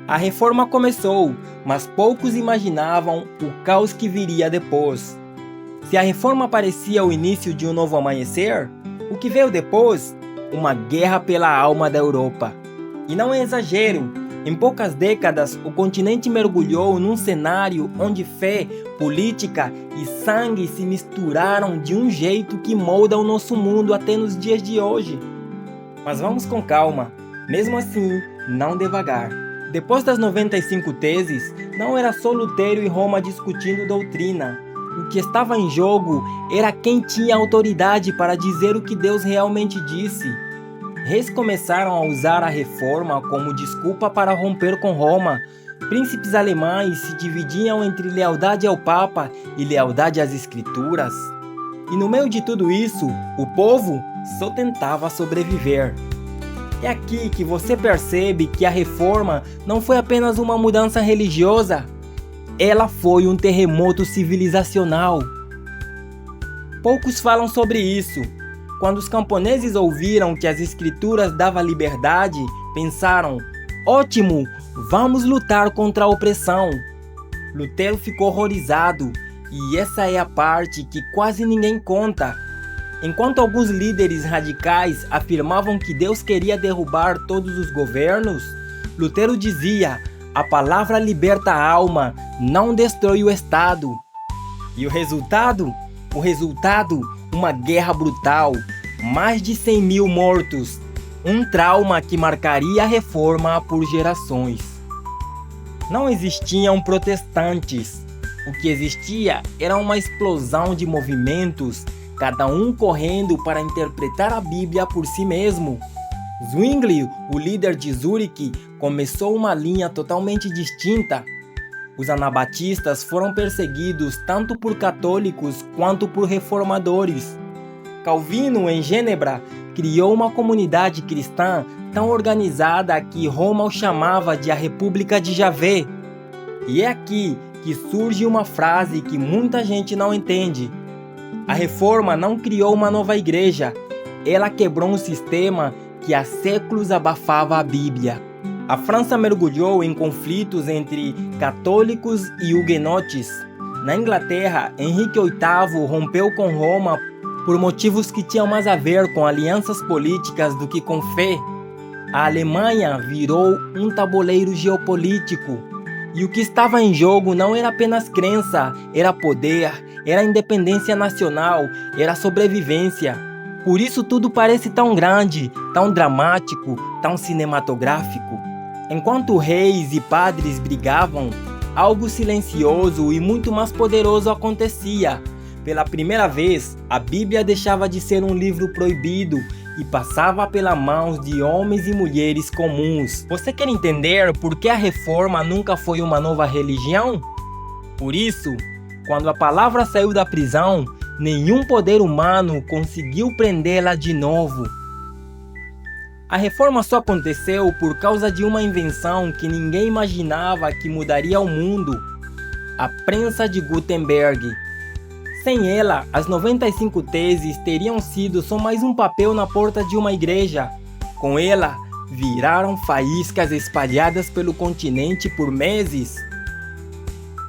A reforma começou, mas poucos imaginavam o caos que viria depois. Se a reforma parecia o início de um novo amanhecer, o que veio depois? Uma guerra pela alma da Europa. E não é exagero, em poucas décadas o continente mergulhou num cenário onde fé, política e sangue se misturaram de um jeito que molda o nosso mundo até nos dias de hoje. Mas vamos com calma, mesmo assim, não devagar. Depois das 95 teses, não era só Lutero e Roma discutindo doutrina. O que estava em jogo era quem tinha autoridade para dizer o que Deus realmente disse. Reis começaram a usar a reforma como desculpa para romper com Roma. Príncipes alemães se dividiam entre lealdade ao Papa e lealdade às Escrituras. E no meio de tudo isso, o povo só tentava sobreviver. É aqui que você percebe que a reforma não foi apenas uma mudança religiosa, ela foi um terremoto civilizacional. Poucos falam sobre isso. Quando os camponeses ouviram que as escrituras davam liberdade, pensaram: ótimo, vamos lutar contra a opressão. Lutero ficou horrorizado, e essa é a parte que quase ninguém conta. Enquanto alguns líderes radicais afirmavam que Deus queria derrubar todos os governos, Lutero dizia: a palavra liberta a alma, não destrói o Estado. E o resultado? Uma guerra brutal, mais de 100 mil mortos, um trauma que marcaria a reforma por gerações. Não existiam protestantes. O que existia era uma explosão de movimentos, cada um correndo para interpretar a Bíblia por si mesmo. Zwingli, o líder de Zurique, começou uma linha totalmente distinta. Os anabatistas foram perseguidos tanto por católicos quanto por reformadores. Calvino, em Genebra, criou uma comunidade cristã tão organizada que Roma o chamava de a República de Javé. E é aqui que surge uma frase que muita gente não entende. A reforma não criou uma nova igreja, ela quebrou um sistema que há séculos abafava a Bíblia. A França mergulhou em conflitos entre católicos e huguenotes. Na Inglaterra, Henrique VIII rompeu com Roma por motivos que tinham mais a ver com alianças políticas do que com fé. A Alemanha virou um tabuleiro geopolítico. E o que estava em jogo não era apenas crença, era poder, era independência nacional, era sobrevivência. Por isso tudo parece tão grande, tão dramático, tão cinematográfico. Enquanto reis e padres brigavam, algo silencioso e muito mais poderoso acontecia. Pela primeira vez, a Bíblia deixava de ser um livro proibido e passava pelas mãos de homens e mulheres comuns. Você quer entender por que a reforma nunca foi uma nova religião? Por isso, quando a palavra saiu da prisão, nenhum poder humano conseguiu prendê-la de novo. A reforma só aconteceu por causa de uma invenção que ninguém imaginava que mudaria o mundo: a prensa de Gutenberg. Sem ela, as 95 teses teriam sido só mais um papel na porta de uma igreja. Com ela, viraram faíscas espalhadas pelo continente por meses.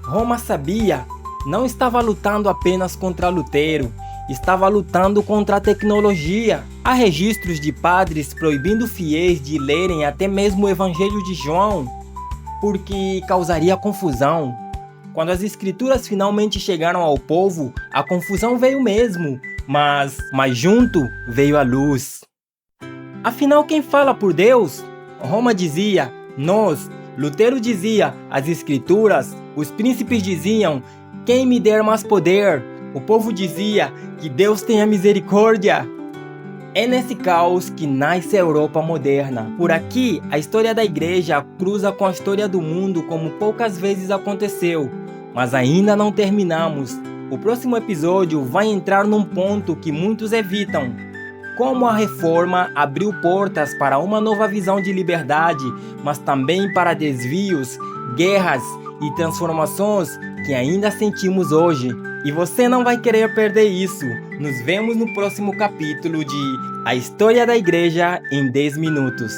Roma sabia, não estava lutando apenas contra Lutero, estava lutando contra a tecnologia. Há registros de padres proibindo fiéis de lerem até mesmo o Evangelho de João, porque causaria confusão. Quando as escrituras finalmente chegaram ao povo, a confusão veio mesmo, mas junto veio a luz. Afinal, quem fala por Deus? Roma dizia, nós. Lutero dizia, as escrituras. Os príncipes diziam, quem me der mais poder? O povo dizia, que Deus tenha misericórdia. É nesse caos que nasce a Europa moderna. Por aqui, a história da igreja cruza com a história do mundo como poucas vezes aconteceu. Mas ainda não terminamos. O próximo episódio vai entrar num ponto que muitos evitam. Como a reforma abriu portas para uma nova visão de liberdade, mas também para desvios, guerras e transformações que ainda sentimos hoje. E você não vai querer perder isso. Nos vemos no próximo capítulo de A História da Igreja em 10 Minutos.